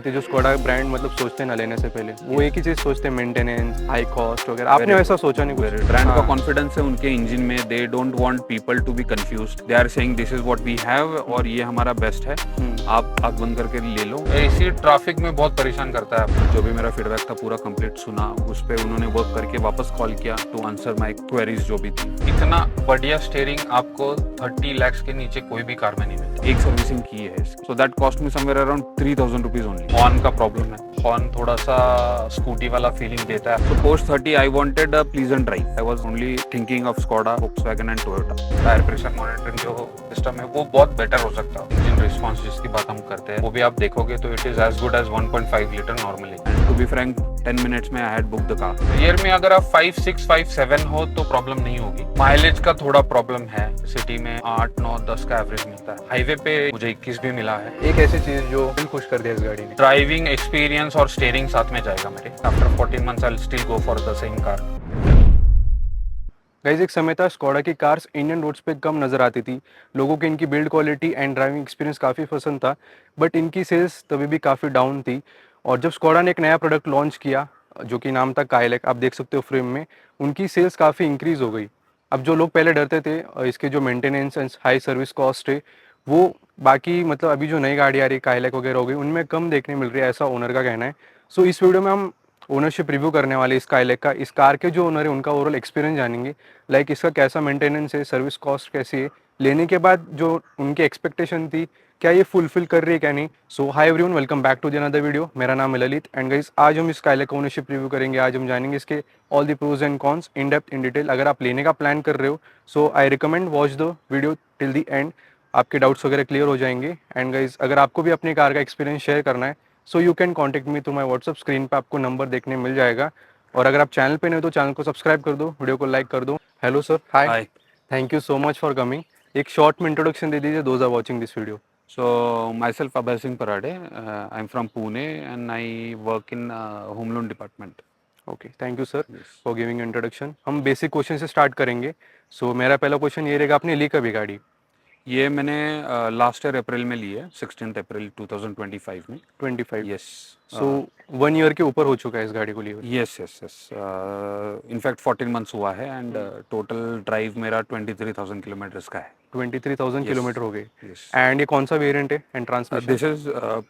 तो जो Skoda brand मतलब सोचते हैं ना लेने से पहले, वो एक ही चीज़ सोचते हैं, मेंटेनेंस, हाई कॉस्ट वगैरह। आपने वैसा सोचा नहीं कुछ? ब्रांड का हाँ। कॉन्फिडेंस है उनके इंजन में। They don't want people to be confused. They are saying this is what we have और ये हमारा बेस्ट है, आप आग बंद करके ले लो। इसी ट्रैफिक में बहुत परेशान करता है। जो भी मेरा फीडबैक था पूरा कंप्लीट सुना, उस पर उन्होंने वर्क करके वापस कॉल किया टू आंसर माई क्वेरीज जो भी थी। इतना बढ़िया स्टीयरिंग आपको 30 lakhs के नीचे कोई भी कार में नहीं मिलती। एक सर्विसिंग की है, so that cost me somewhere around 3000 rupees only. Horn का प्रॉब्लम है, हॉर्न थोड़ा सा स्कूटी वाला फीलिंग देता है। So post 30 I wanted a pleasant drive. I was only thinking of Skoda, Volkswagen and Toyota. Tyre pressure monitoring जो system है वो बहुत बेटर हो सकता है। इंजन रिस्पांस जिसकी बात हम करते हैं वो भी आप देखोगे तो it is as good as 1.5 litre normally. And to be frank 10 minutes में I had book the car. Year में अगर आप 5, 6, 5, 7 हो तो प्रॉब्लम नहीं होगी। माइलेज का थोड़ा प्रॉब्लम है, सिटी में 8, 9, 10 का एवरेज मिलता है। हाईवे पे मुझे 21 भी मिला है। एक ऐसी चीज़ जो दिल खुश कर दिया इस गाड़ी ने, ड्राइविंग एक्सपीरियंस और स्टीयरिंग साथ में जाएगा मेरे। After 14 months I will still go for the same car. Guys एक समय था स्कोडा की कार्स इंडियन रोड्स पे कम नज़र आती थी। लोगों की इनकी build quality and driving experience काफ़ी पसंद था, बट इनकी सेल्स तभी भी काफ़ी डाउन थी। और जब स्कोडा ने एक नया प्रोडक्ट लॉन्च किया जो कि नाम था काइलैक, आप देख सकते हो फ्रेम में, उनकी सेल्स काफ़ी इंक्रीज़ हो गई। अब जो लोग पहले डरते थे इसके जो maintenance and high service cost है, वो बाकी मतलब अभी जो नई गाड़ी आ रही है काइलैक वगैरह हो गई उनमें कम देखने मिल रही है, ऐसा ओनर का कहना है। सो इस वीडियो में हम ओनरशिप रिव्यू करने वाले इस काइलैक का। इस कार के जो ओनर है उनका ओवरऑल एक्सपीरियंस जानेंगे, लाइक इसका कैसा मेंटेनेंस है, सर्विस कॉस्ट कैसी है, लेने के बाद जो उनकी एक्सपेक्टेशन थी क्या ये फुलफिल कर रही है क्या नहीं। So hi everyone, welcome back to the another video. मेरा नाम है ललित एंड गाइस आज हम इस काइलैक का ओनरशिप रिव्यू करेंगे। आज हम जानेंगे इसके all the pros and cons in depth in detail. अगर आप लेने का प्लान कर रहे हो so I recommend watch the video till the end, आपके डाउट्स वगैरह क्लियर हो जाएंगे। एंड गाइस अगर आपको भी अपनी कार का एक्सपीरियंस शेयर करना है so you can contact me through my WhatsApp, screen पे आपको नंबर देखने मिल जाएगा। और अगर आप चैनल पे नहीं हो तो चैनल को सब्सक्राइब कर दो, वीडियो को लाइक कर दो। Hello sir, hi, hi. Thank you so much for coming. एक शॉर्ट में इंट्रोडक्शन दे दीजिए, those are watching this video. So myself Abhay Singh Parade. I'm from Pune and I work in home loan department. Okay, thank you sir Yes. For giving introduction. हम basic question से start करेंगे। सो मेरा पहला question ये रहेगा, आपने ली कभी गाड़ी? ये मैंने लास्ट ईयर अप्रैल में ली है, 16 अप्रैल 2025 में। 25। यस। सो 1 ईयर के ऊपर हो चुका है इस गाड़ी को लिए हुए। Yes yes yes, in fact 14 months हुआ है एंड टोटल ड्राइव मेरा 23,000 किलोमीटर्स का है। 23,000 यस किलोमीटर हो गए। यस। एंड ये कौन सा वेरिएंट है and transmission? This is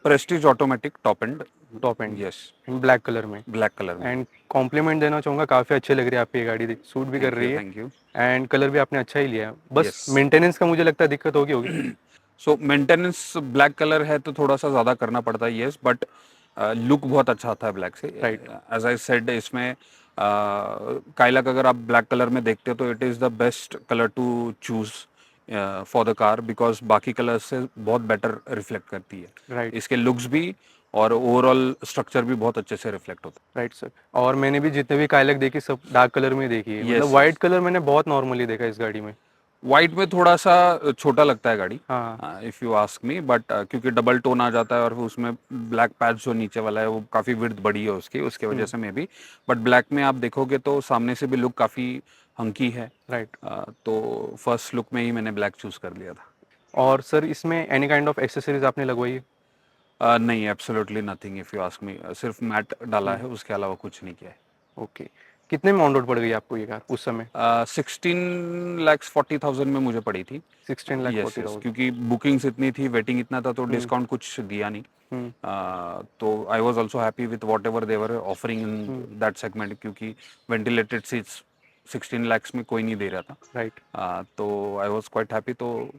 Prestige automatic top and. Top and yes, and black colour में। ब्लैक कलर में। एंड कॉम्प्लीमेंट देना चाहूँगा, काफ़ी अच्छी लग रही है आपकी ये गाड़ी, सूट भी कर थैंक यू रही है। Thank you. एंड कलर भी आपने अच्छा ही लिया है, बस यस। मेंटेनेंस का मुझे लगता है दिक्कत होगी। सो मेंटेनेंस ब्लैक कलर है तो थोड़ा सा ज़्यादा करना पड़ता है, यस, बट लुक बहुत अच्छा आता है ब्लैक से। राइट। एज आई सेड, इसमें काइलैक अगर आप ब्लैक कलर में देखते हो तो it is the best colour to choose for the car, because बाकी कलर से बहुत बेटर रिफ्लेक्ट करती है। राइट। इसके लुक्स भी और ओवरऑल स्ट्रक्चर भी बहुत अच्छे से रिफ्लेक्ट होता राइट सर, और मैंने भी जितने भी काइलैक देखी सब डार्क कलर में देखी है, है। मतलब यस वाइट यस। कलर मैंने बहुत नॉर्मली देखा है इस गाड़ी में। वाइट में थोड़ा सा छोटा लगता है गाड़ी, हाँ। If you ask me, but क्योंकि डबल टोन आ जाता है और फिर उसमें ब्लैक पैच जो नीचे वाला है वो काफ़ी विड्थ बड़ी है उसकी, उसके वजह से मे बी। बट ब्लैक में आप देखोगे तो सामने से भी लुक काफ़ी हंकी है। राइट। तो फर्स्ट लुक में ही मैंने ब्लैक चूज़ कर लिया था। और सर इसमें एनी काइंड ऑफ एक्सेसरीज आपने लगवाई है? नहीं, absolutely nothing if you ask me, सिर्फ मैट डाला है, उसके अलावा कुछ नहीं किया है। ओके, कितने में ऑन रोड पड़ गई आपको ये कार उस समय? 16,40,000 में मुझे पड़ी थी। 16 lakh yes forty yes, thousand क्योंकि बुकिंग्स इतनी थी, वेटिंग इतना था, तो डिस्काउंट कुछ दिया नहीं। तो I was also happy with what ever they were offering in that segment, क्योंकि वेंटिलेटेड सीट्स 16 lakhs में कोई नहीं दे रहा था। राइट। तो आई वाज क्वाइट हैप्पी, तो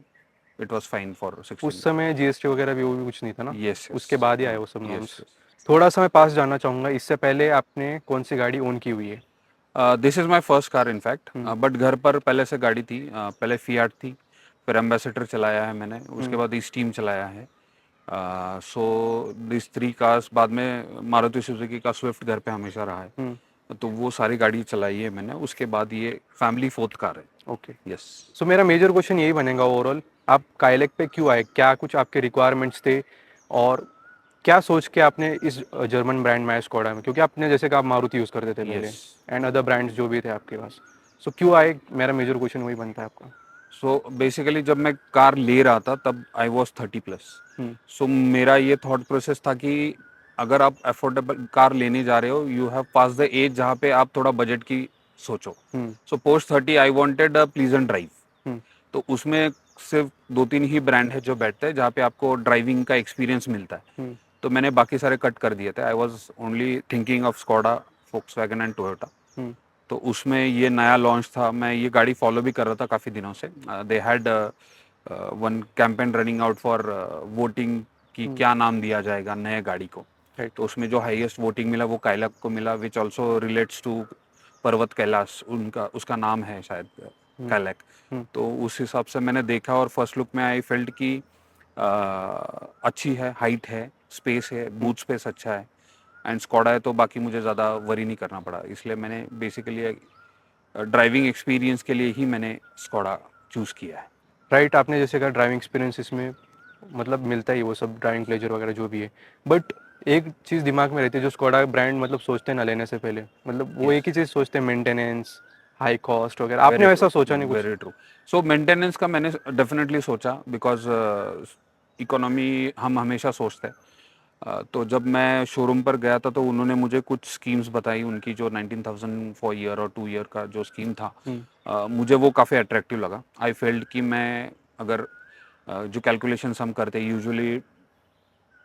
इट वाज फाइन फॉर उस 16 lakh। समय जीएसटी वगैरह भी वो भी कुछ नहीं था ना? Yes yes. उसके बाद ही आए वो सब यस नॉर्म्स। यस। थोड़ा सा मैं पास जानना चाहूँगा, इससे पहले आपने कौन सी गाड़ी ओन की हुई है? This is my first car in fact, but घर पर पहले से गाड़ी थी। पहले फियाट थी, फिर एम्बेसडर चलाया है मैंने, उसके बाद स्टीम चलाया है। सो दिस 3 कार्स, बाद में मारुति सुजुकी का स्विफ्ट घर पे हमेशा रहा है, तो वो सारी गाड़ी चलाई है मैंने। उसके बाद ये फैमिली फोर्थ कार है। ओके। यस। सो मेरा मेजर क्वेश्चन यही बनेगा ओवरऑल, आप काइलैक पे क्यों आए, क्या कुछ आपके रिक्वायरमेंट्स थे और क्या सोच के आपने इस जर्मन ब्रांड में आए स्कोडा में, क्योंकि आपने जैसे कि आप मारुति यूज़ करते थे पहले यस। एंड अदर ब्रांड्स जो भी थे आपके पास। सो क्यों आए, मेरा मेजर क्वेश्चन वही बनता है आपका। सो बेसिकली जब मैं कार ले रहा था तब आई वॉज 30+। सो मेरा ये थॉट प्रोसेस था कि अगर आप अफोर्डेबल कार लेने जा रहे हो, you have pass the age जहाँ पे आप थोड़ा बजट की सोचो. So post 30 I wanted a pleasant drive. तो उसमें सिर्फ 2-3 ही ब्रांड है जो बैठते हैं जहाँ पे आपको ड्राइविंग का एक्सपीरियंस मिलता है. तो मैंने बाकी सारे कट कर दिए थे. I was only thinking of Skoda, Volkswagen and Toyota. तो उसमें ये नया लॉन्च था. मैं ये गाड़ी फॉलो भी कर रहा था काफ़ी दिनों से. They had one campaign running out for voting कि क्या नाम दिया जाएगा नए गाड़ी को. तो उसमें जो हाईएस्ट वोटिंग मिला वो काइलक को मिला, विच ऑल्सो रिलेट्स टू पर्वत कैलाश. उनका उसका नाम है शायद काइलक. तो उस हिसाब से मैंने देखा और फर्स्ट लुक में आई फेल्ट की अच्छी है, हाइट है, स्पेस है, बूट स्पेस अच्छा है. एंड स्कोडा है तो बाकी मुझे ज़्यादा वरी नहीं करना पड़ा. इसलिए मैंने बेसिकली ड्राइविंग एक्सपीरियंस के लिए ही मैंने स्कोडा चूज़ किया है. राइट, आपने जैसे कहा ड्राइविंग एक्सपीरियंस इसमें मतलब मिलता ही वो सब ड्राइविंग प्लेजर वगैरह जो भी है, बट एक चीज़ दिमाग में रहती है जो स्कोडा ब्रांड मतलब सोचते हैं ना लेने से पहले, मतलब वो एक ही चीज़ सोचते हैं, मेंटेनेंस, हाई कॉस्ट वगैरह. आपने वैसा सोचा नहीं कुछ? Very true. सो मेंटेनेंस का मैंने डेफिनेटली सोचा बिकॉज इकोनॉमी हम हमेशा सोचते हैं. तो जब मैं शोरूम पर गया था तो उन्होंने मुझे कुछ स्कीम्स बताई. उनकी जो 19,000 फॉर ईयर और 2 ईयर का जो स्कीम था, मुझे वो काफ़ी अट्रैक्टिव लगा. आई फेल्ट कि मैं अगर जो कैलकुलेशंस हम करते हैं यूजुअली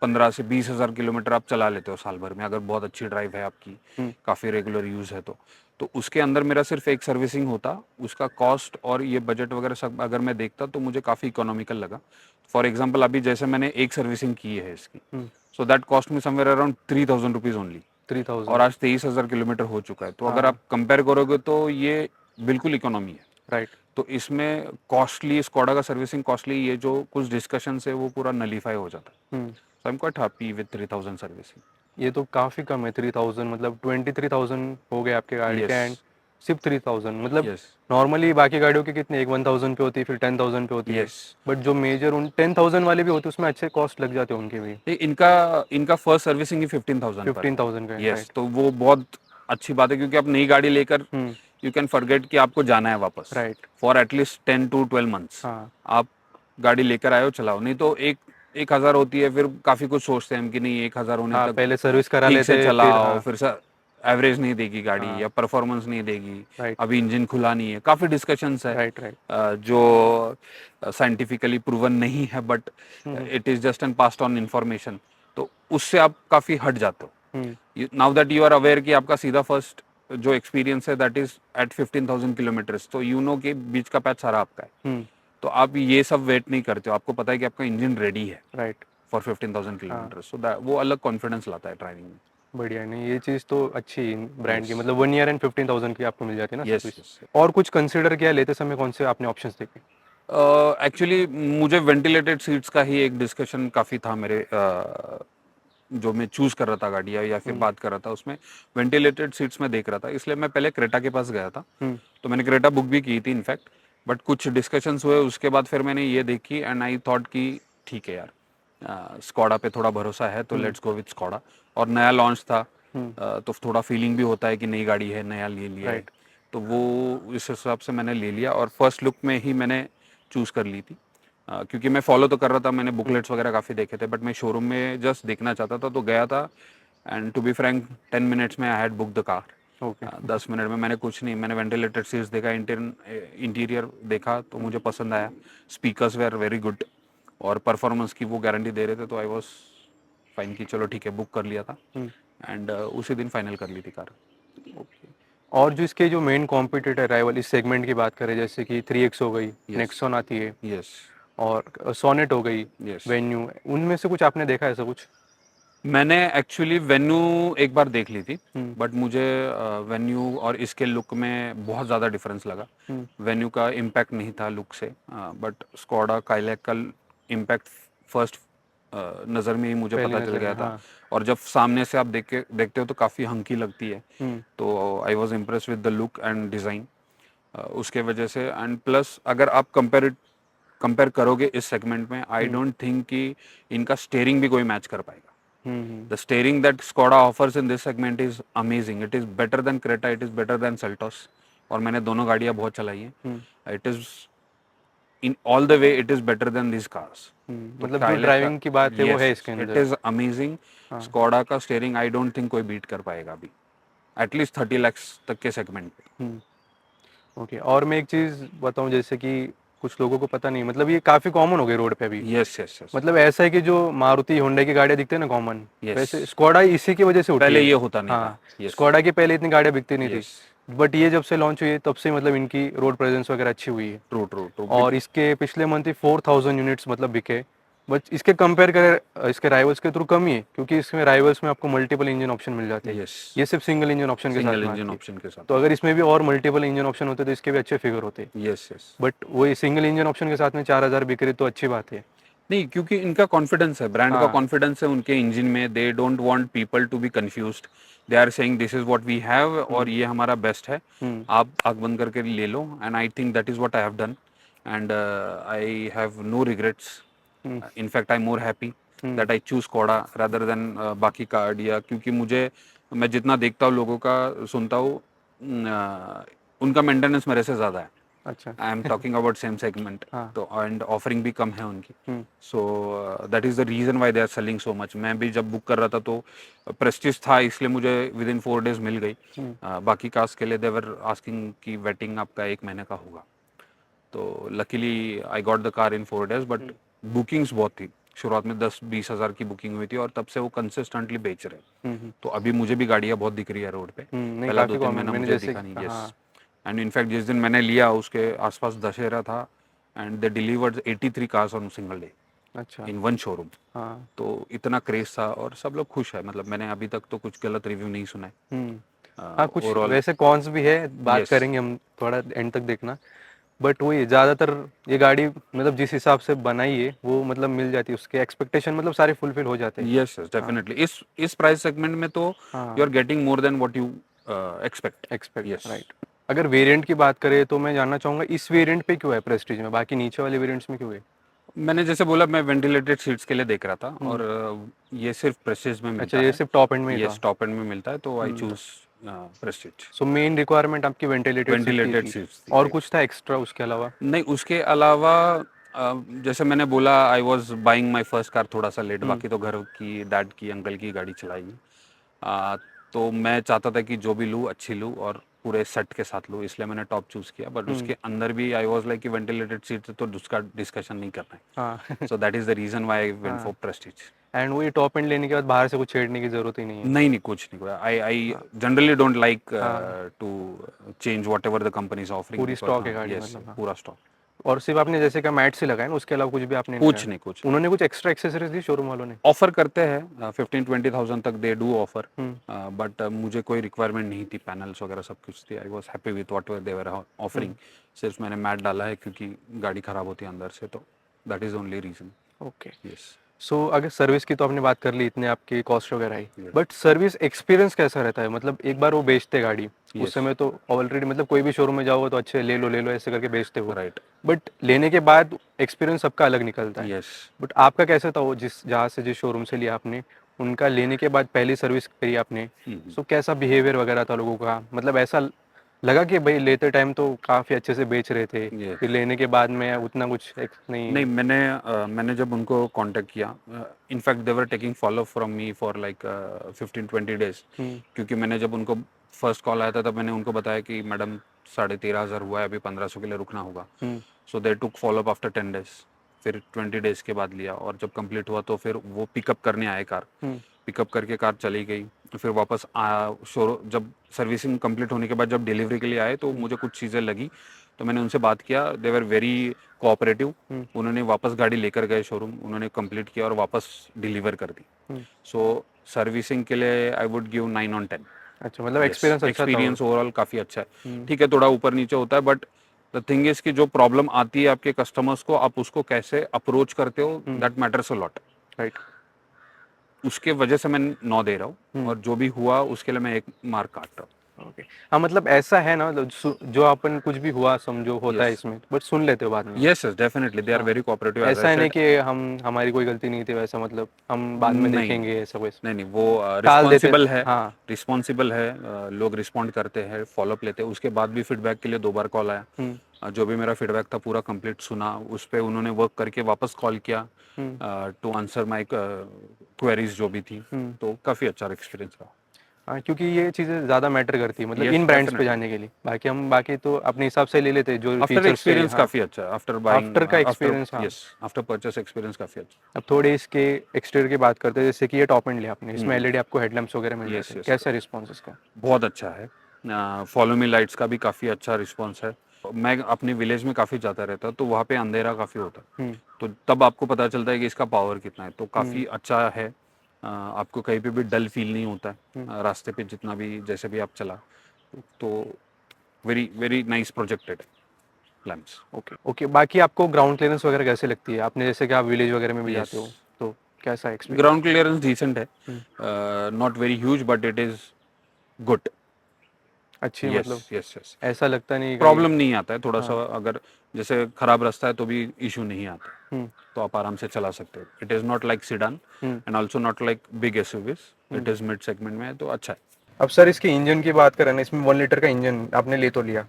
15 से 20 हज़ार किलोमीटर आप चला लेते हो साल भर में, अगर बहुत अच्छी ड्राइव है आपकी, काफ़ी रेगुलर यूज़ है तो उसके अंदर मेरा सिर्फ एक सर्विसिंग होता. उसका कॉस्ट और ये बजट वगैरह सब अगर मैं देखता तो मुझे काफ़ी इकोनॉमिकल लगा. फॉर एग्जांपल अभी जैसे मैंने एक सर्विसिंग की है इसकी, सो दैट कॉस्ट में समवेयर अराउंड 3,000 रुपीज़ ओनली. 3000? और आज 23,000 किलोमीटर हो चुका है. तो अगर आप कंपेयर करोगे तो ये बिल्कुल इकोनॉमी है. राइट. तो इसमें कॉस्टली स्कोडा का सर्विसिंग कॉस्टली, ये जो कुछ डिस्कशन है वो पूरा नलीफाई हो जाता है. So I am quite happy with 3,000 servicing. ये तो काफ़ी कम है 3000, मतलब 23,000 हो गए आपके गाड़ी के. And yes. सिर्फ 3000 मतलब यस. नॉर्मली बाकी गाड़ियों की कितनी, एक 1000 पे होती है, फिर 10,000 पे होती है. यस. बट जो मेजर उन 10,000 वाले भी होते हैं उसमें अच्छे कॉस्ट लग जाते हैं उनके भी. इनका इनका फर्स्ट सर्विसिंग ही 15,000 पर है. 15,000 का है. यस. राइट. तो वो बहुत अच्छी बात है क्योंकि आप नई गाड़ी लेकर यू कैन फॉरगेट कि आपको जाना है वापस right. For at least 10 to 12 months. हाँ. आप गाड़ी लेकर आए हो, चलाओ. नहीं तो 1,000 होती है, फिर काफ़ी कुछ सोचते हैं हम कि नहीं 1,000 होने हाँ, तक पहले सर्विस करा ठीक से लेते फिर. चलाओ, हाँ. फिर सर एवरेज नहीं देगी गाड़ी हाँ. या परफॉर्मेंस नहीं देगी, राइट. अभी इंजन खुला नहीं है. काफ़ी डिस्कशंस है राइट. राइट. जो साइंटिफिकली प्रूवन नहीं है, but it is just an passed on information. तो उससे आप काफ़ी हट जाते हो. Now that you are aware कि आपका सीधा फर्स्ट जो एक्सपीरियंस है दैट इज एट 15,000 किलोमीटर्स, तो यू नो कि बीच का पैच सारा आपका है. तो आप ये सब वेट नहीं करते हो. आपको पता है कि आपका इंजन रेडी है राइट. For 15,000 kilometre. सो वो अलग कॉन्फिडेंस लाता है ड्राइविंग में. बढ़िया है. नहीं, ये चीज़ तो अच्छी ब्रांड की, Yes. मतलब 1 ईयर एंड 15,000 की आपको मिल जाती है ना यस. सर्विस. और कुछ कंसिडर किया लेते समय, कौन से आपने ऑप्शंस देखे? एक्चुअली मुझे वेंटिलेटेड सीट्स का ही एक डिस्कशन काफ़ी था मेरे जो मैं चूज़ कर रहा था गाड़ी या फिर बात कर रहा था उसमें वेंटिलेटेड सीट्स में देख रहा था. इसलिए मैं पहले क्रेटा के पास गया था. तो मैंने क्रेटा बुक भी की थी इनफैक्ट. बट कुछ डिस्कशंस हुए उसके बाद फिर मैंने ये देखी एंड आई थॉट कि ठीक है यार, स्कोडा पे थोड़ा भरोसा है तो लेट्स गो विद स्कोडा. और नया लॉन्च था, तो थोड़ा फीलिंग भी होता है कि नई गाड़ी है, नया ले लिया है. तो वो इस हिसाब से मैंने ले लिया और फर्स्ट लुक में ही मैंने चूज़ कर ली थी. क्योंकि मैं फॉलो तो कर रहा था, मैंने बुकलेट्स वगैरह काफ़ी देखे थे, बट मैं शोरूम में जस्ट देखना चाहता था तो गया था. And to be frank 10 minutes में I had book the car. Okay. 10 minute में मैंने कुछ नहीं, मैंने वेंटिलेटेड सीट्स देखा, इंटीरियर देखा तो मुझे पसंद आया. स्पीकर्स वेर वेरी गुड और परफॉर्मेंस की वो गारंटी दे रहे थे. तो आई वॉज फाइन कि चलो ठीक है, बुक कर लिया था. एंड उसी दिन फाइनल कर ली थी कार. ओके. और जो इसके जो मेन कॉम्पिटिटर राइवल इस सेगमेंट की बात करें, जैसे कि 3X हो गई, नेक्सॉन आती है, यस. और सोनेट हो गई, यस. वेन्यू, उनमें से कुछ आपने देखा है ऐसा कुछ? मैंने एक्चुअली वेन्यू एक बार देख ली थी, बट मुझे वेन्यू और इसके लुक में बहुत ज़्यादा डिफरेंस लगा. वेन्यू का इम्पैक्ट नहीं था लुक से, बट स्कोडा काइलैक का इम्पैक्ट फर्स्ट नज़र में ही मुझे पहली पता चल नज़र गया में, था. हाँ. और जब सामने से आप देखते हो तो काफ़ी हंकी लगती है. तो I was impress with the look and design उसके वजह से. एंड प्लस अगर आप कंपेयर करोगे इस सेगमेंट में, आई डोंट थिंक कि इनका स्टेयरिंग भी कोई मैच कर पाएगा. The steering that Skoda offers in this segment is amazing. It is better than Creta. It is better than Seltos. और मैंने दोनों गाड़ियाँ बहुत चलाई हैं. It is in all the way it is better than these cars. तो मतलब जो Cadillac का ड्राइविंग की बात है वो yes है yes, इसके it अंदर। is amazing. हाँ। Skoda का स्टीयरिंग आई डोंट थिंक कोई बीट कर पाएगा अभी, एटलीस्ट 30 lakhs तक के सेगमेंट पे। ओके, और मैं एक चीज़ बताऊं, जैसे कि कुछ लोगों को पता नहीं, मतलब ये काफ़ी कॉमन हो गई रोड पे अभी। यस यस यस मतलब ऐसा है कि जो मारुति होंडा की गाड़ियाँ दिखती है ना कॉमन, यस, वैसे स्कोडा इसी की वजह से उठी पहले है। ये होता नहीं था। हाँ, यस स्कोडा की पहले इतनी गाड़ियाँ बिकती नहीं थी, यस, बट ये जब से लॉन्च हुई है तब से मतलब इनकी रोड प्रेजेंस वगैरह अच्छी हुई है। True true true. और इसके पिछले मंथ ही 4000 यूनिट्स मतलब बिके। बट इसके कंपेयर करें इसके राइवल्स के थ्रू कम ही है, क्योंकि इसमें राइवल्स में आपको मल्टीपल इंजन ऑप्शन मिल जाते हैं। यस, ये सिर्फ सिंगल इंजन ऑप्शन के सिंगल साथ में इंजन आती है। ऑप्शन के साथ। तो अगर इसमें भी और मल्टीपल इंजन ऑप्शन होते तो इसके भी अच्छे फिगर होते। यस यस, बट वही सिंगल इंजन ऑप्शन के साथ में 4000 बिक रही तो अच्छी बात है। नहीं क्योंकि इनका कॉन्फिडेंस है, ब्रांड का हाँ। कॉन्फिडेंस है उनके इंजन में। They don't want people to be confused, they are saying this is what we have और ये हमारा बेस्ट है, आप आंख बंद करके ले लो। And I think that is what I have done and I have no regrets. in fact I'm more happy that I choose Skoda rather than बाकी कार्ड, या क्योंकि मुझे, मैं जितना देखता हूँ लोगों का सुनता हूँ, उनका मेंटेनेंस मेरे से ज़्यादा है। अच्छा। I am talking about same segment, हाँ। तो एंड ऑफरिंग भी कम है उनकी। So that is the reason why they are selling so much. मैं भी जब बुक कर रहा था तो प्रेस्टीज था इसलिए मुझे विद इन 4 days मिल गई। बाकी कार्स के लिए देवर आस्किंग की वेटिंग आपका 1 महीने का होगा। तो luckily I got the car in 4 days, but bookings बहुत थी। शुरुआत में 10-20 हज़ार की बुकिंग हुई थी और तब से वो कंसिस्टेंटली बेच रहे हैं। तो अभी मुझे भी गाड़ियाँ बहुत दिख रही है रोड पे। नहीं, पहला काफ़ी 2-3 कॉमन महीना मैंने मुझे जैसे दिखा नहीं। यस, हाँ। एंड इनफैक्ट जिस दिन मैंने लिया उसके आसपास दशहरा था and they delivered 83 cars on single day अच्छा। In one showroom. हाँ। तो इतना क्रेज था और सब लोग खुश है, मतलब मैंने अभी तक तो कुछ गलत रिव्यू नहीं सुना हाँ, कुछ ओवरऑल। वैसे कॉन्स भी है, बात यस करेंगे हम, थोड़ा एंड तक देखना। बट वही ज़्यादातर ये गाड़ी मतलब जिस हिसाब से बनाई है वो मतलब मिल जाती है, उसके एक्सपेक्टेशन मतलब सारे फुलफिल हो जाते हैं। यस यस, हाँ। डेफिनेटली इस प्राइस सेगमेंट में तो यू आर हाँ, getting more than what you expect. Expect yes, right. अगर वेरिएंट की बात करें तो मैं जानना चाहूँगा इस वेरिएंट पे क्यों है प्रेस्टीज में, बाकी नीचे वाले वेरिएंट्स में क्यों है? मैंने जैसे बोला मैं वेंटिलेटेड सीट्स के लिए देख रहा था और ये सिर्फ प्रेस्टीज में अच्छा, मिलता ये है। सिर्फ टॉप एंड में ही ये था। टॉप एंड में मिलता है तो I choose Prestige. So main requirement आपकी वेंटिलेटेड सीट की वेंटिलेटेड थी, सीट्स थी, और राइट। कुछ था एक्स्ट्रा उसके अलावा? नहीं उसके अलावा जैसे मैंने बोला I was buying my first car थोड़ा सा लेट, बाकी तो घर की डैड की अंकल की गाड़ी चलाई। तो मैं चाहता था कि जो भी लूँ अच्छी लूँ और पूरे सेट के साथ लूँ, इसलिए मैंने टॉप चूज़ किया। बट उसके अंदर भी आई वॉज लाइक कि वेंटिलेटेड सीट तो उसका डिस्कशन नहीं करना है। हाँ। सो that is the reason Y I went for हाँ, प्रेस्टीज। एंड वही टॉप एंड लेने के बाद बाहर से कुछ छेड़ने की ज़रूरत ही नहीं है। नहीं नहीं कुछ नहीं, आई हाँ। जनरली डोंट लाइक हाँ, to change whatever the company is offering, पूरी बिकॉज स्टॉक है हाँ गाड़ी यस मतलब। हाँ, पूरा स्टॉक। और सिर्फ आपने जैसे कहा मैट से लगाया ना, उसके अलावा कुछ भी आपने नहीं कुछ लगाया? नहीं कुछ नहीं, उन्होंने कुछ एक्स्ट्रा एक्सेसरीज दी शोरूम वालों ने? ऑफर करते हैं 15-20 thousand तक they do offer, hmm. But मुझे कोई रिक्वायरमेंट नहीं थी। पैनल्स वगैरह सब कुछ थी, I was happy with what ever they were offering. सिर्फ मैंने मैट डाला है क्योंकि गाड़ी ख़राब होती है अंदर से, तो that is only reason. Okay. Yes so अगर सर्विस की तो आपने बात कर ली, इतने आपकी कॉस्ट वगैरह आई, यस बट सर्विस एक्सपीरियंस कैसा रहता है? मतलब एक बार वो बेचते गाड़ी, उस यस, समय तो ऑलरेडी मतलब कोई भी शोरूम में जाओगे तो अच्छे ले लो ऐसे करके बेचते हो, राइट। बट लेने के बाद एक्सपीरियंस सबका अलग निकलता है। यस, बट आपका कैसा था वो, जहाँ से जिस शोरूम से लिया आपने, उनका लेने के बाद पहली सर्विस करी आपने, सो कैसा बिहेवियर वगैरह था लोगों का? मतलब ऐसा लगा कि भाई लेते टाइम तो काफ़ी अच्छे से बेच रहे थे, यस। फिर लेने के बाद में उतना कुछ नहीं नहीं है? मैंने जब उनको कांटेक्ट किया, in fact they were taking follow from me for like 15-20 days। हम्म। क्योंकि मैंने जब उनको फर्स्ट कॉल आया था तब मैंने उनको बताया कि मैडम 13,500 हुआ है, अभी 1500 के लिए रुकना होगा। हम्म। सो दे टुक फॉलो अप आफ्टर 10 days, फिर 20 days के बाद लिया और जब कंप्लीट हुआ तो फिर वो पिकअप करने आए कार। हम्म। पिकअप करके कार चली गई, फिर वापस शोरूम जब सर्विसिंग कंप्लीट होने के बाद जब डिलीवरी के लिए आए तो मुझे कुछ चीज़ें लगी, तो मैंने उनसे बात किया। दे वर वेरी कोऑपरेटिव। उन्होंने वापस गाड़ी लेकर गए शोरूम, उन्होंने कंप्लीट किया और वापस डिलीवर कर दी। सो सर्विसिंग के लिए आई वुड गिव 9 on 10। अच्छा, मतलब यस, एक्सपीरियंस अच्छा था वो। एक्सपीरियंस ओवरऑल काफ़ी अच्छा है। ठीक है थोड़ा ऊपर नीचे होता है, बट द थिंग इज कि जो प्रॉब्लम आती है आपके कस्टमर्स को, आप उसको कैसे अप्रोच करते हो, that matters a lot. Right. उसके वजह से मैं 9 दे रहा हूँ और जो भी हुआ उसके लिए मैं 1 मार्क काट रहा हूँ। ओके। हाँ, मतलब ऐसा है ना, जो अपन कुछ भी हुआ समझो होता है यस इसमें, बट सुन लेते हो बाद में। Yes yes, definitely they are हाँ, वेरी कोऑपरेटिव एज आई ऐसा है नहीं सेड। कि हमारी कोई गलती नहीं थी, वैसा मतलब हम बाद में नहीं देखेंगे ऐसा कुछ नहीं नहीं, वो टाल देते। रिस्पॉन्सिबल है। हाँ। रिस्पॉन्सिबल है, लोग रिस्पॉन्ड करते हैं, फॉलोअप लेते हैं। उसके बाद भी फीडबैक के लिए 2 बार कॉल आया जो भी मेरा फीडबैक था पूरा कंप्लीट सुना, उस पे उन्होंने वर्क करके वापस कॉल किया टू आंसर माय क्वेरीज जो भी थी, तो काफ़ी अच्छा एक्सपीरियंस रहा। हाँ, क्योंकि ये चीज़ें ज़्यादा मैटर करती है मतलब यस इन ब्रांड्स पे डेफिनेटली। जाने के लिए। बाकी तो अपने हिसाब से ले लेते हैं जो आफ्टर फीचर्स चाहिए। एक्सपीरियंस हाँ, काफ़ी अच्छा है, आफ्टर बाइंग, आफ्टर का आफ्टर, एक्सपीरियंस। हाँ, यस, आफ्टर परचेस एक्सपीरियंस काफ़ी अच्छा। अब थोड़े इसके एक्सटीरियर की बात करते हैं, जैसे कि ये टॉप एंड लिया आपने, इसमें एलईडी आपको हेडलैम्प्स वगैरह मिल यस जाते हैं, यस, कैसा रिस्पॉन्स इसका? बहुत अच्छा है। फॉलो मी लाइट्स का भी काफ़ी अच्छा रिस्पॉन्स है। मैं अपने विलेज में काफ़ी जाता रहता, तो वहाँ पे अंधेरा काफ़ी होता, हम्म तो तब आपको पता चलता है कि इसका पावर कितना है, तो काफ़ी हम्म अच्छा है। आपको कहीं पे भी डल फील नहीं होता है, हम्म रास्ते पे जितना भी जैसे भी आप चला, तो very very nice projected lamps. Okay okay. बाकी आपको ग्राउंड क्लियरेंस वगैरह कैसे लगती है? आपने जैसे कि आप विलेज वगैरह में भी यस, जाते हो, तो कैसा एक्सपीरियंस? ग्राउंड क्लियरेंस डिसेंट है, not very huge but it is good. अच्छी यस मतलब यस यस, ऐसा लगता नहीं कहीं? प्रॉब्लम नहीं आता है थोड़ा सा, हाँ। अगर जैसे खराब रास्ता है तो भी इशू नहीं आता, हम्म तो आप आराम से चला सकते हो। It is not like sedan hmm and also not like big SUVs, it hmm is mid segment में है, तो अच्छा है। अब सर इसके इंजन की बात करें ना, इसमें 1 लीटर का इंजन आपने ले तो लिया,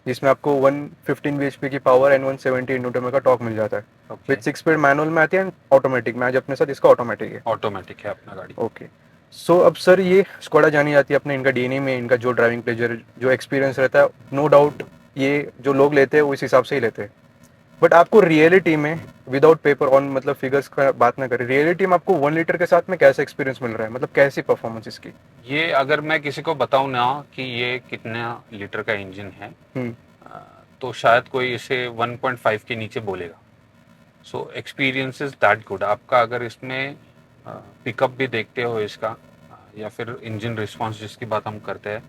जिसमें आपको 115 bhp की पावर एंड 170 न्यूटन का टॉर्क मिल जाता है। ओके, विद 6 स्पीड मैनुअल में आती है एंड ऑटोमेटिक में, आज अपने साथ इसका ऑटोमेटिक है। ऑटोमेटिक है अपना गाड़ी। ओके। सो अब सर ये स्कोडा जानी जाती है अपने इनका डीएनए में, इनका जो ड्राइविंग प्लेजर जो एक्सपीरियंस रहता है, नो डाउट ये जो लोग लेते हैं वो इस हिसाब से ही लेते हैं। बट आपको रियलिटी में विदाउट पेपर ऑन मतलब फिगर्स का बात ना करें, रियलिटी में आपको 1 लीटर के साथ में कैसा एक्सपीरियंस मिल रहा है, मतलब कैसी परफॉर्मेंस इसकी? ये अगर मैं किसी को बताऊं ना कि ये कितना लीटर का इंजन है, हम्म अ, तो शायद कोई इसे 1.5 के नीचे बोलेगा। So experience is that good. आपका अगर इसमें पिकअप भी देखते हो इसका, या फिर इंजन रिस्पांस जिसकी बात हम करते हैं,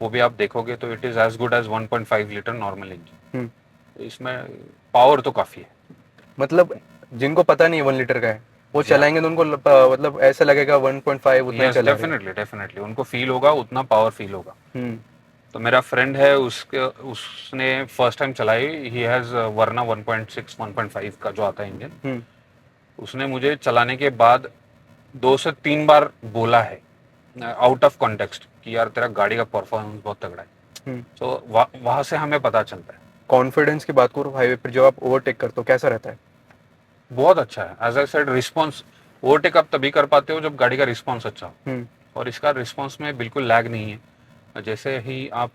वो भी आप देखोगे तो it is as good as 1.5 litre normal engine. Hmm इसमें पावर तो काफ़ी है। मतलब जिनको पता नहीं 1 लीटर का है, वो जी हाँ, चलाएंगे तो उनको मतलब ऐसा लगेगा 1.5 उतना ही यस चला रहे हैं। डेफिनेटली डेफिनेटली, उनको फील होगा, उतना पावर फील होगा। हम्म तो मेरा फ्रेंड है, उसके उसने फर्स्ट टाइम चलाई, ही हैज़ वरना 1.6 1.5 का जो आता है इंजन, हम्म उसने मुझे चलाने के बाद 2 से 3 बार बोला है आउट ऑफ कॉन्टेक्स्ट कि यार तेरा गाड़ी का परफॉर्मेंस बहुत तगड़ा है। हम्म तो वहाँ से हमें पता चलता है। कॉन्फिडेंस की बात करो, हाईवे पर जब आप ओवरटेक करते हो कैसा रहता है? बहुत अच्छा है, as I said response, overtake आप तभी कर पाते हो जब गाड़ी का रिस्पॉन्स अच्छा हो, हम्म और इसका रिस्पॉन्स में बिल्कुल लैग नहीं है। जैसे ही आप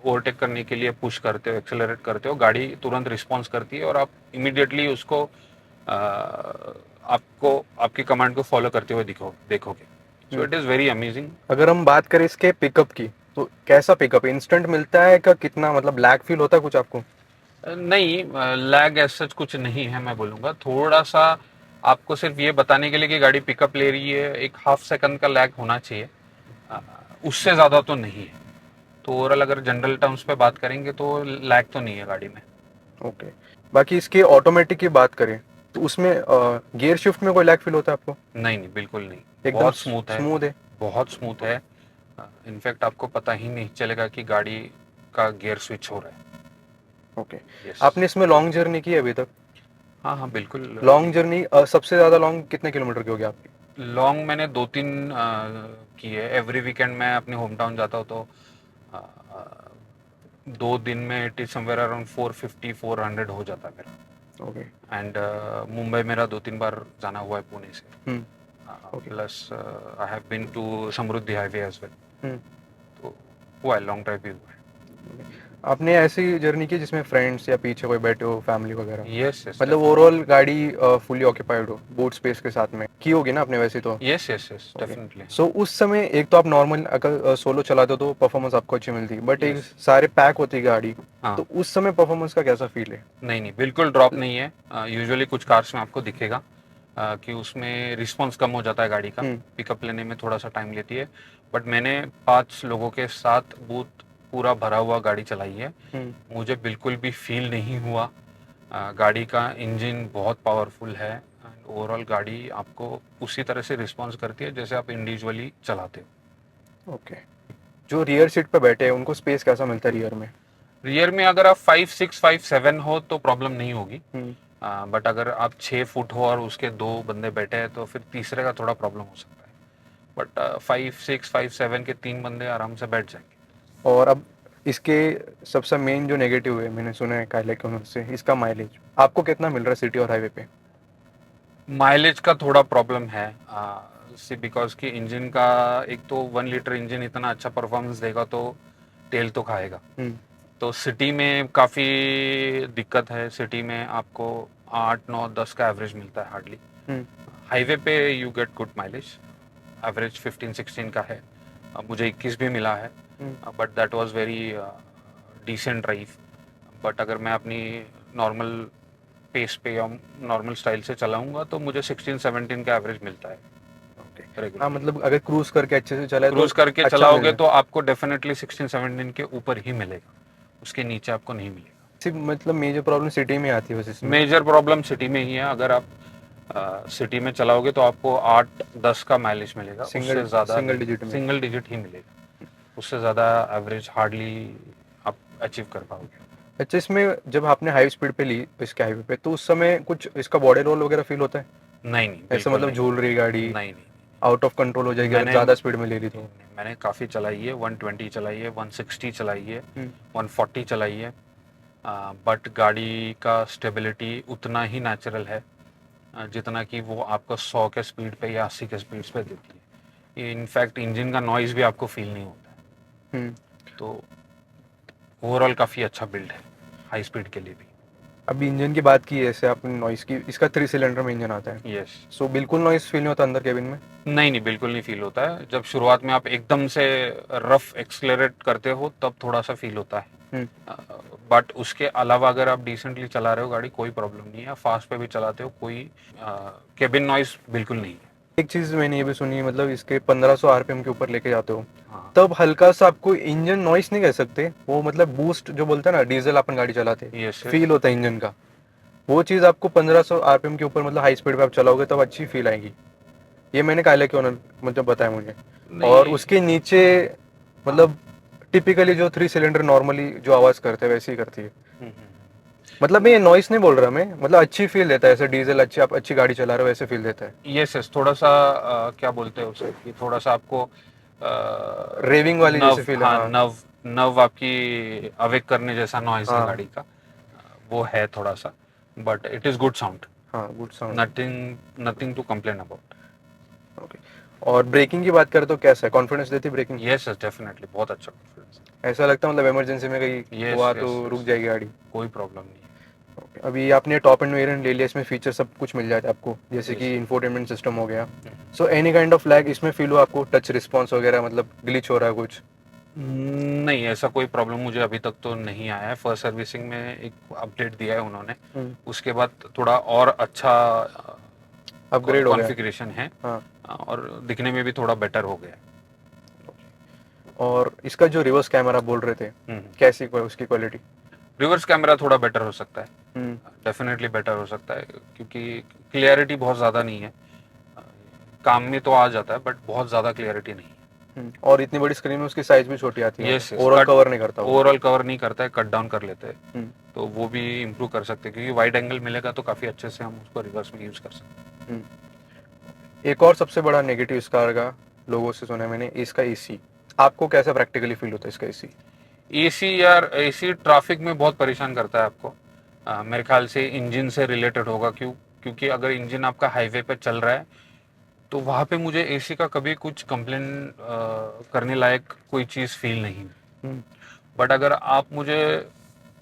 ओवरटेक करने के लिए पुश करते हो, एक्सेलरेट करते हो, गाड़ी तुरंत रिस्पॉन्स करती है और आप इमीडिएटली उसको आपको आपकी कमांड को फॉलो करते हुए देखोगे। So hmm it is very amazing. अगर हम बात करें इसके पिकअप की, तो कैसा पिकअप इंस्टेंट मिलता है का कितना मतलब लैग फील होता है कुछ आपको? नहीं, लैग एज सच कुछ नहीं है, मैं बोलूँगा थोड़ा सा आपको सिर्फ ये बताने के लिए कि गाड़ी पिकअप ले रही है, एक हाफ सेकंड का लैग होना चाहिए, अ, उससे ज़्यादा तो नहीं है। तो ओवरऑल अगर जनरल टर्म्स पे बात करेंगे तो लैग तो नहीं है गाड़ी में। ओके। बाकी इसके ऑटोमेटिक की बात करें, तो उसमें गियर शिफ्ट में कोई लैग फील होता है आपको? नहीं नहीं, बिल्कुल नहीं, एकदम बहुत स्मूथ है, स्मूथ है? बहुत स्मूथ है। इनफैक्ट आपको पता ही नहीं चलेगा कि गाड़ी का गियर स्विच हो रहा है। ओके। यस, आपने इसमें लॉन्ग जर्नी की है अभी तक? हाँ हाँ बिल्कुल। लॉन्ग जर्नी सबसे ज़्यादा लॉन्ग कितने किलोमीटर की होगी आपकी? लॉन्ग मैंने 2-3 की है। एवरी वीकेंड मैं अपने होम टाउन जाता हूँ, तो अ, 2 दिन में इट इज समवेयर अराउंड 450-400 हो जाता है मेरा। ओके। एंड मुंबई मेरा 2-3 बार जाना हुआ है पुणे से। Okay. Plus I have been to Samruddhi highway as well, hmm तो हुआ है, लॉन्ग ड्राइव भी हुआ है। आपने ऐसी जर्नी की जिसमें फ्रेंड्स या पीछे कोई बैठे हो, फैमिली वगैरह? यस यस मतलब डेफिनेटली। ओवरऑल गाड़ी फुली ऑक्यूपाइड हो बूट स्पेस के साथ में की होगी ना आपने वैसे तो? Yes yes yes okay. Definitely. So उस समय एक तो आप नॉर्मल अगर सोलो चलाते हो तो परफॉर्मेंस आपको अच्छी मिलती है, बट एक यस, सारे पैक होती है गाड़ी, हाँ, तो उस समय परफॉर्मेंस का कैसा फील है? नहीं नहीं, बिल्कुल ड्रॉप नहीं है। यूजुअली कुछ कार्स में आपको दिखेगा कि उसमें रिस्पॉन्स कम हो जाता है गाड़ी का, हम्म पिकअप लेने में थोड़ा सा टाइम लेती है। बट मैंने 5 लोगों के साथ बूथ पूरा भरा हुआ गाड़ी चलाई है, हम्म मुझे बिल्कुल भी फील नहीं हुआ। गाड़ी का इंजन बहुत पावरफुल है, एंड ओवरऑल गाड़ी आपको उसी तरह से रिस्पॉन्स करती है जैसे आप इंडिविजुअली चलाते हो। ओके। जो रियर सीट पे बैठे हैं उनको स्पेस कैसा मिलता है रियर में? रियर में अगर आप 5'6", 5'7" हो तो प्रॉब्लम नहीं होगी, हम्म बट अगर आप 6 फुट हो और उसके 2 बंदे बैठे हैं तो फिर तीसरे का थोड़ा प्रॉब्लम हो सकता है। बट 5'6", 5'7" के 3 बंदे आराम से बैठ जाएंगे। और अब इसके सबसे मेन जो नेगेटिव है मैंने सुना है काइलिक से, इसका माइलेज आपको कितना मिल रहा है सिटी और हाईवे पे? माइलेज का थोड़ा प्रॉब्लम है सी बिकॉज कि इंजन का एक तो 1 लीटर इंजन इतना अच्छा परफॉर्मेंस देगा तो तेल तो खाएगा। तो सिटी में काफ़ी दिक्कत है। सिटी में आपको 8 9 10 का एवरेज मिलता है हार्डली। हाईवे पे you get good mileage, average 15 16 का है। मुझे 21 भी मिला है, but that was very decent drive. But अगर मैं अपनी नॉर्मल पेस पे या नॉर्मल स्टाइल से चलाऊंगा तो मुझे 16 17 का एवरेज मिलता है हाँ रेगुलर। मतलब अगर क्रूज करके अच्छे से चलाए क्रूज तो करके अच्छा चलाओगे मिलेगा। तो आपको डेफिनेटली 16 17 के ऊपर ही मिलेगा, उसके नीचे आपको नहीं मिलेगा। सिर्फ मतलब मेजर प्रॉब्लम सिटी में आती है बस इसमें। मेजर प्रॉब्लम सिटी में ही है। अगर आप सिटी में चलाओगे तो आपको 8 10 का माइलेज मिलेगा, उससे ज़्यादा सिंगल नहीं। डिजिट में। सिंगल डिजिट ही मिलेगा, उससे ज़्यादा एवरेज हार्डली आप अचीव कर पाओगे। अच्छा, इसमें जब आपने हाई स्पीड पे ली इसके हाईवे पे तो उस समय कुछ इसका बॉडी रोल वगैरह फील होता है? नहीं नहीं, ऐसे बिल्कुल मतलब नहीं। झूल रही गाड़ी, नहीं नहीं, आउट ऑफ कंट्रोल हो जाएगी अगर मैंने ज़्यादा स्पीड में ले ली तो? मैंने काफ़ी चलाई है। 120 चलाई है, 160 चलाई है, हम्म, 140 चलाई है। बट गाड़ी का स्टेबिलिटी उतना ही नेचुरल है जितना कि वो आपको 100 के स्पीड पे या 80 के स्पीड पे देती है। इनफैक्ट इंजन का नॉइज़ भी आपको फील नहीं होता है। हम्म। तो ओवरऑल काफ़ी अच्छा बिल्ड है हाई स्पीड के लिए भी। अभी इंजन की बात की है ऐसे आपने नॉइस की, इसका 3 सिलेंडर में इंजन आता है, यस। सो बिल्कुल नॉइस फील नहीं होता अंदर केबिन में? नहीं नहीं, बिल्कुल नहीं फील होता है। जब शुरुआत में आप एकदम से रफ एक्सलेरेट करते हो तब थोड़ा सा फील होता है, बट उसके अलावा अगर आप डिसेंटली चला रहे हो गाड़ी कोई प्रॉब्लम नहीं है। फास्ट पे भी चलाते हो कोई केबिन नॉइस बिल्कुल नहीं है। एक चीज़ मैंने ये भी सुनी है, मतलब इसके 1500 आरपीएम के ऊपर लेके जाते हो हाँ। तब हल्का सा आपको इंजन नॉइस नहीं कह सकते, वो मतलब बूस्ट जो बोलते हैं ना, डीजल अपन गाड़ी चलाते यस यस। फील होता है इंजन का, वो चीज़ आपको 1500 आरपीएम के ऊपर मतलब हाई स्पीड पे आप चलाओगे तब अच्छी फील आएगी। ये मैंने कायला के ओनर मतलब बताया मुझे। और नहीं। उसके नीचे मतलब टिपिकली जो 3 सिलेंडर नॉर्मली जो आवाज़ करते हैं वैसे ही करती है। मतलब मैं ये नॉइस नहीं बोल रहा, मैं मतलब अच्छी फील देता है, ऐसे डीजल अच्छी, आप अच्छी गाड़ी चला रहे हो वैसे फील देता है। यस यस, थोड़ा सा क्या बोलते हैं उसे कि थोड़ा सा आपको रेविंग वाली जैसे नव, फील है, हाँ हाँ। नव नव आपकी अवेक करने जैसा नॉइज है हाँ गाड़ी का, वो है थोड़ा सा। But it is good sound, हाँ, good sound. Nothing nothing to complain about. Okay. और ब्रेकिंग की बात करें तो कैसा है, कॉन्फिडेंस देती ब्रेकिंग? यस यस, डेफिनेटली बहुत अच्छा कॉन्फिडेंस। ऐसा लगता है मतलब इमरजेंसी में कहीं यस हुआ तो यस रुक यस, जाएगी गाड़ी? कोई प्रॉब्लम नहीं है। Okay. अभी आपने टॉप एंड वेरिएंट ले लिया, इसमें फीचर सब कुछ मिल जाता है आपको, जैसे यस। कि इंफोटेनमेंट सिस्टम हो गया, so any kind of lag इसमें फील हुआ आपको, टच रिस्पॉन्स वगैरह मतलब ग्लिच हो रहा है कुछ? नहीं, ऐसा कोई प्रॉब्लम मुझे अभी तक तो नहीं आया है। फर्स्ट सर्विसिंग में एक अपडेट दिया है उन्होंने, उसके बाद थोड़ा और अच्छा अपग्रेड हो गया? कॉन्फ़िगरेशन है, हाँ। और दिखने में भी थोड़ा बेटर हो गया और इसका जो रिवर्स कैमरा बोल रहे थे, है। कैसी उसकी क्वालिटी? रिवर्स कैमरा थोड़ा बेटर हो सकता है, हम्म। डेफिनेटली बेटर हो सकता है, क्योंकि क्लियरिटी बहुत ज़्यादा नहीं है। काम में तो आ जाता है बट बहुत ज़्यादा क्लियरिटी नहीं है। और इतनी बड़ी स्क्रीन में उसकी साइज भी छोटी आती है, yes yes, overall cut cover नहीं करता वो। ओवरऑल कवर नहीं करता है, कट डाउन कर लेते हैं। हम्म, तो वो भी इम्प्रूव कर सकते हैं, क्योंकि वाइड एंगल मिलेगा तो काफ़ी अच्छे से हम उसको रिवर्स में यूज़ कर सकते हम्म। एक और सबसे बड़ा नेगेटिव इस कार का, लोगों से सुना है मैंने, इसका एसी। आपको कैसा प्रैक्टिकली फील होता है इसका एसी? हैं। एसी यार, एसी ट्रैफिक में बहुत परेशान करता है आपको। मेरे ख्याल से इंजन से रिलेटेड होगा, क्योंकि अगर इंजन आपका हाईवे पे चल रहा है तो वहाँ पे मुझे एसी का कभी कुछ कंप्लेन करने लायक कोई चीज़ फील नहीं हुई। बट अगर आप मुझे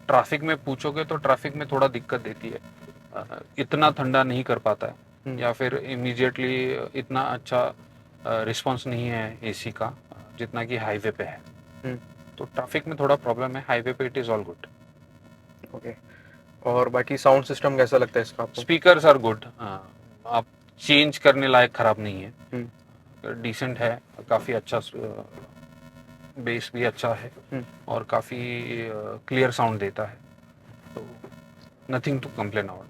ट्रैफिक में पूछोगे तो ट्रैफिक में थोड़ा दिक्कत देती है, इतना ठंडा नहीं कर पाता है, या फिर इमीडिएटली इतना अच्छा रिस्पांस नहीं है एसी का जितना कि हाईवे पे है। तो ट्रैफिक में थोड़ा प्रॉब्लम है, हाईवे पे it is all good. Okay. और बाकी साउंड सिस्टम कैसा लगता है इसका आपको? स्पीकर्स आर गुड, आप चेंज करने लायक ख़राब नहीं है, डिसेंट है, काफ़ी अच्छा, बेस भी अच्छा है और काफ़ी क्लियर साउंड देता है, तो nothing to complain about,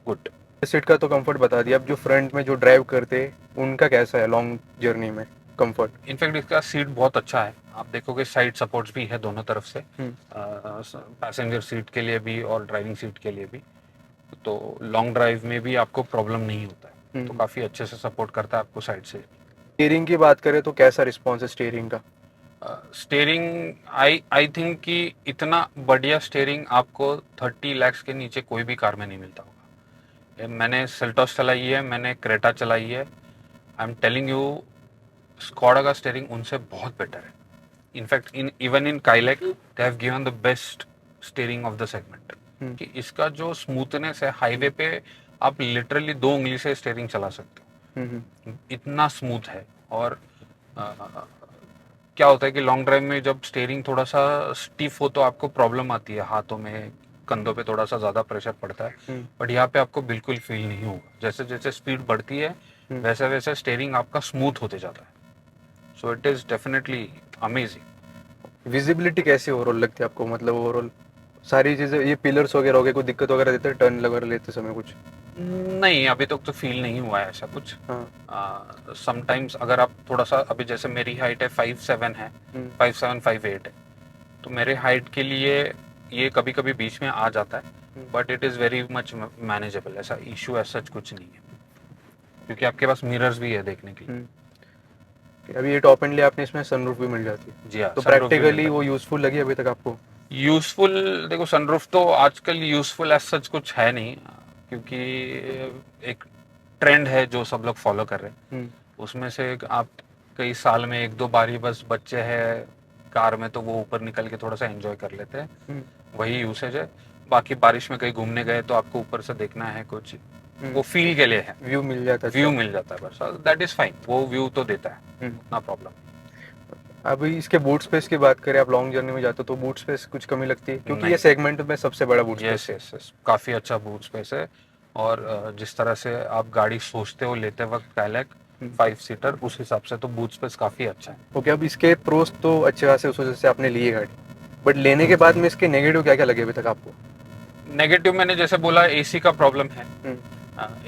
good. Seat का तो कंफर्ट बता दिया, अब जो फ्रंट में जो ड्राइव करते उनका कैसा है लॉन्ग जर्नी में कंफर्ट? इनफैक्ट इसका सीट बहुत अच्छा है, आप देखोगे साइड सपोर्ट्स भी है दोनों तरफ से, पैसेंजर सीट के लिए भी और ड्राइविंग सीट के लिए भी। तो लॉन्ग ड्राइव में भी आपको प्रॉब्लम नहीं होता है, तो काफ़ी अच्छे से सपोर्ट करता है आपको साइड से। स्टीयरिंग की बात करें तो कैसा रिस्पॉन्स है स्टीयरिंग का? स्टेयरिंग आई थिंक कि इतना बढ़िया स्टेयरिंग आपको 30 lakhs के नीचे कोई भी कार में नहीं मिलता होगा। मैंने सेल्टोस चलाई है, मैंने क्रेटा चलाई है। I am telling you, Skoda का स्टेयरिंग उनसे बहुत बेटर है। In fact even in Kylaq they have given the best steering of the segment. कि इसका जो स्मूथनेस है, हाईवे पे आप लिटरली 2 उंगली से स्टीयरिंग चला सकते हो, इतना स्मूथ है। और क्या होता है कि लॉन्ग ड्राइव में जब स्टीयरिंग थोड़ा सा स्टिफ हो तो आपको प्रॉब्लम आती है, हाथों में कंधों पे थोड़ा सा ज्यादा प्रेशर पड़ता है। बट यहाँ पे आपको बिल्कुल फील नहीं होगा। जैसे जैसे स्पीड बढ़ती है वैसे वैसे स्टीयरिंग आपका स्मूथ होते जाता है। So it is definitely amazing. Visibility कैसी ओवरऑल लगती है आपको, मतलब ओवरऑल सारी चीजें, ये पिलर्स वगैरह हो गए, कोई दिक्कत वगैरह देते हैं टर्न वगैरह लेते समय कुछ? नहीं, अभी तक तो फील नहीं हुआ है ऐसा कुछ। हाँ। समटाइम्स अगर आप थोड़ा सा, अभी जैसे मेरी हाइट है 5'7" है, 5'7", 5'8" है, तो मेरे हाइट के लिए ये कभी कभी बीच में आ जाता है। But it is very much manageable, ऐसा इशू ऐसा कुछ नहीं है, क्योंकि आपके पास मिरर्स भी है देखने के लिए। अभी ये टॉप एंड ले आपने, इसमें सनरूफ भी मिल जाती है, जी हाँ, तो sunroof भी प्रैक्टिकली मिलता वो यूजफुल लगी अभी तक आपको? है। यूजफुल, देखो सनरूफ तो आजकल यूजफुल एज सच कुछ है नहीं, क्योंकि एक ट्रेंड है जो सब लोग फॉलो कर रहे हैं। उसमें से आप कई साल में 1-2 बार ही बस बच्चे हैं कार में, तो वो ऊपर निकल के थोड़ा सा एंजॉय कर लेते हैं, वही यूसेज है। बाकी बारिश में कहीं घूमने गए तो आपको ऊपर से देखना है कुछ, वो फील के लिए है, व्यू मिल जाता है, व्यू मिल जाता है बस, दैट इज फाइन, वो व्यू तो देता है, उतना प्रॉब्लम। अभी इसके बूट स्पेस की बात करें, आप लॉन्ग जर्नी में जाते हो तो बूट स्पेस कुछ कमी लगती है, क्योंकि ये नहीं। सेगमेंट में सबसे बड़ा boot yes space yes yes, काफ़ी अच्छा बूट स्पेस है। और जिस तरह से आप गाड़ी सोचते हो लेते वक्त काइलैक 5 सीटर, उस हिसाब से तो बूट स्पेस काफ़ी अच्छा है। ओके, अब इसके प्रोस तो अच्छे खासे उस वजह से आपने ली है गाड़ी, बट लेने के बाद में इसके नेगेटिव क्या क्या लगे अभी तक आपको? नेगेटिव मैंने जैसे बोला, एसी का प्रॉब्लम है।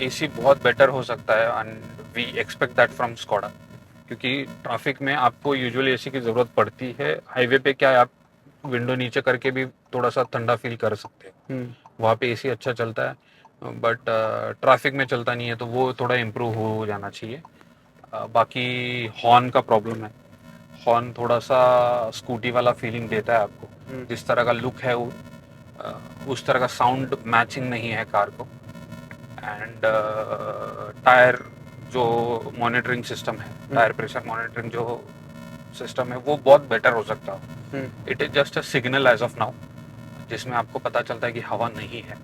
एसी बहुत बेटर हो सकता है and we expect that from Skoda, क्योंकि ट्रैफिक में आपको यूजुअली एसी की ज़रूरत पड़ती है। हाईवे पे क्या है, आप विंडो नीचे करके भी थोड़ा सा ठंडा फील कर सकते हो, वहाँ पे एसी अच्छा चलता है। बट ट्रैफिक में चलता नहीं है, तो वो थोड़ा इम्प्रूव हो जाना चाहिए। बाकी हॉर्न का प्रॉब्लम है, हॉर्न थोड़ा सा स्कूटी वाला फीलिंग देता है आपको। जिस तरह का लुक है वो उस तरह का साउंड मैचिंग नहीं है कार को। एंड टायर जो मॉनिटरिंग सिस्टम है, टायर प्रेशर मॉनिटरिंग जो सिस्टम है, वो बहुत बेटर हो सकता है। It is just a signal as of now, जिसमें आपको पता चलता है कि हवा नहीं है,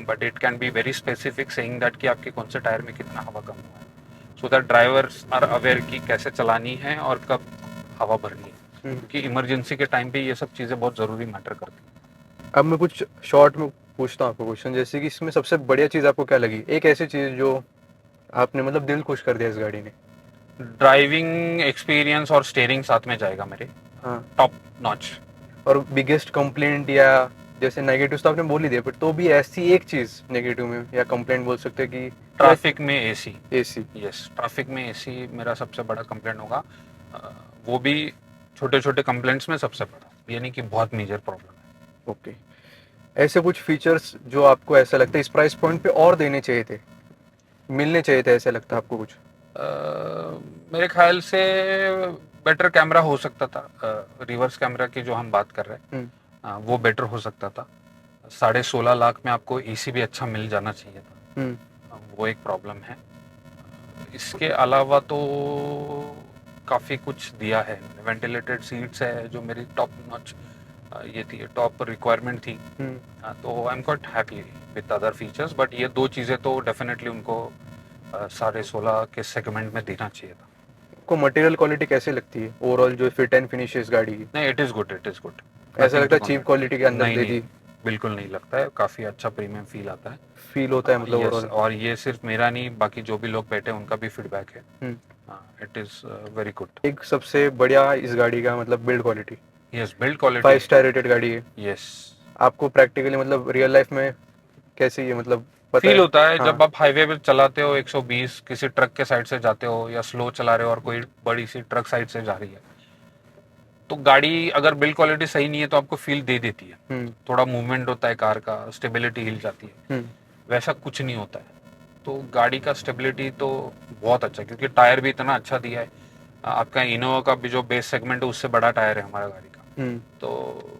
but it can be very specific saying that कि आपके कौन से टायर में कितना हवा कम हुआ है, so that drivers are aware कि कैसे चलानी है और कब हवा भरनी है, क्योंकि इमरजेंसी के टाइम पे ये सब चीज़ें बहुत ज़रूरी मैटर करती हैं। अब मैं कुछ शॉर्ट में पूछता हूँ आपको क्वेश्चन, जैसे कि इसमें सबसे बढ़िया चीज़ आपको क्या लगी, एक ऐसी चीज़ जो आपने मतलब दिल खुश कर दिया इस गाड़ी ने? ड्राइविंग एक्सपीरियंस और स्टीयरिंग साथ में जाएगा मेरे, हाँ। Top notch. और बिगेस्ट कंप्लेंट या जैसे नेगेटिव तो आपने बोल ही दिया, बट तो भी ऐसी एक चीज़ नेगेटिव में या कंप्लेंट बोल सकते हैं कि ट्रैफिक में एसी। एसी। यस, ट्रैफिक में एसी मेरा सबसे बड़ा कंप्लेंट होगा। वो भी छोटे छोटे कंप्लेंट्स में सबसे बड़ा, ये नहीं कि बहुत मेजर प्रॉब्लम है। ओके, ऐसे कुछ फीचर्स जो आपको ऐसा लगता है इस प्राइस पॉइंट पे और देने चाहिए थे, मिलने चाहिए थे, ऐसा लगता है आपको कुछ? मेरे ख्याल से बेटर कैमरा हो सकता था, रिवर्स कैमरा की जो हम बात कर रहे हैं, वो बेटर हो सकता था। 16.5 लाख में आपको एसी भी अच्छा मिल जाना चाहिए था, वो एक प्रॉब्लम है। इसके अलावा तो काफ़ी कुछ दिया है, वेंटिलेटेड सीट्स है जो मेरी टॉप नॉच ये थी, टॉप रिक्वायरमेंट थी। तो आई am quite happy with other features, but ये दो चीज़ें तो डेफिनेटली उनको 16.5 के सेगमेंट में देना चाहिए था। आपको मटेरियल क्वालिटी कैसे लगती है ओवरऑल, जो फिट एंड फिनिश इस गाड़ी की? नहीं, it is good, it is good. ऐसा लगता है चीप क्वालिटी के अंदर नहीं दे नहीं, दी? बिल्कुल नहीं लगता है, काफ़ी अच्छा प्रीमियम फील आता है, फील होता है मतलब यस। ओवरऑल? और ये सिर्फ मेरा नहीं, बाकी जो भी लोग बैठे हैं उनका भी फीडबैक है, इट इज़ वेरी गुड। एक सबसे बढ़िया इस गाड़ी का मतलब build quality, yes, build quality 5 star rated गाड़ी है। यस। आपको प्रैक्टिकली मतलब रियल लाइफ में कैसी है, मतलब पता फील है? होता है हाँ। जब आप हाईवे पे चलाते हो 120, किसी ट्रक के साइड से जाते हो या स्लो चला रहे हो और कोई बड़ी सी ट्रक साइड से जा रही है, तो गाड़ी अगर बिल्ड क्वालिटी सही नहीं है तो आपको फील दे देती है, थोड़ा मूवमेंट होता है कार का, स्टेबिलिटी हिल जाती है। वैसा कुछ नहीं होता है, तो गाड़ी का स्टेबिलिटी तो बहुत अच्छा है, क्योंकि टायर भी इतना अच्छा दिया है। आपका इनोवा का भी जो बेस सेगमेंट है उससे बड़ा टायर है हमारा गाड़ी का, हम्म। तो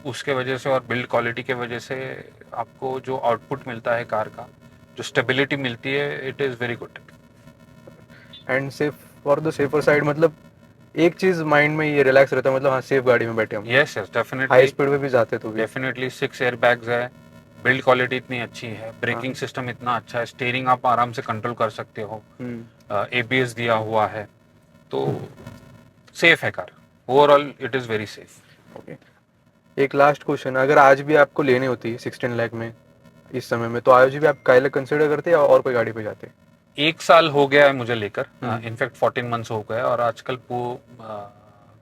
उसके वजह से और बिल्ड क्वालिटी के वजह से आपको जो आउटपुट मिलता है कार का, जो स्टेबिलिटी मिलती है, it is very good. And safe, for the safer side, मतलब एक चीज माइंड में ये रिलैक्स रहता है, मतलब हाँ सेफ गाड़ी में बैठे हम, yes yes, high definitely speed पे भी जाते तो भी। डेफिनेटली 6 एयर बैग्स है, बिल्ड क्वालिटी इतनी अच्छी है, ब्रेकिंग हाँ। सिस्टम इतना अच्छा है, स्टीयरिंग आप आराम से कंट्रोल कर सकते हो, हम्म। एबीएस दिया हुआ है, तो सेफ है car. Overall it is very safe. Okay. एक लास्ट क्वेश्चन, अगर आज भी आपको लेनी होती 16 लाख में इस समय में, तो आज भी आप काइलर कंसिडर करते या और कोई गाड़ी पे जाते? एक साल हो गया है मुझे लेकर, हम्म। इनफैक्ट 14 मंथ्स हो गए, और आजकल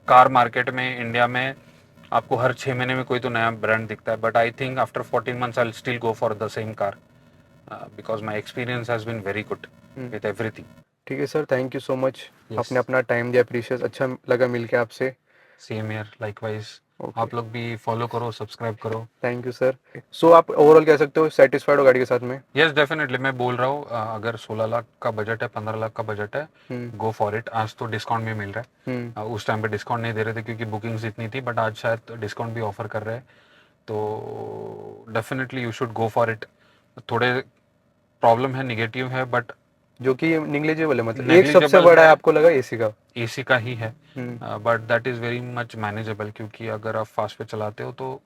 कार मार्केट में इंडिया में आपको हर 6 महीने में कोई तो नया ब्रांड दिखता है, but I think after 14 months I still go for the same car, because my experience has been very good hmm. With everything. ठीक है sir, thank you so much. Yes, आपने अपना टाइम दिया प्रीशियस, अच्छा लगा मिलके आपसे। Same year, likewise. ओके, आप लोग भी फॉलो करो, सब्सक्राइब करो। Thank you sir. सो आप ओवरऑल कह सकते हो सेटिस्फाइड हो गाड़ी के साथ में? यस डेफिनेटली, मैं बोल रहा हूँ, अगर 16 लाख का बजट है, 15 लाख का बजट है, हम्म। Go for it. आज तो डिस्काउंट भी मिल रहा है, हम्म। उस टाइम पे डिस्काउंट नहीं दे रहे थे क्योंकि बुकिंग्स इतनी थी, बट आज शायद डिस्काउंट भी ऑफर कर रहे हैं, तो definitely you should go for it. थोड़े प्रॉब्लम है, निगेटिव है, बट जो कि निग्लिजिबल है, मतलब एक सबसे नेग्लिजिबल बड़ा है है, आपको लगा एसी का? एसी का ही है, hmm. But that is very much manageable, क्योंकि अगर आप फास्ट पे चलाते हो तो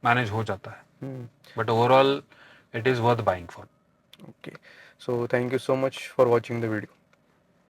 मैनेज हो जाता है, hmm. But overall it is worth buying for. Okay, so thank you so much for watching the video.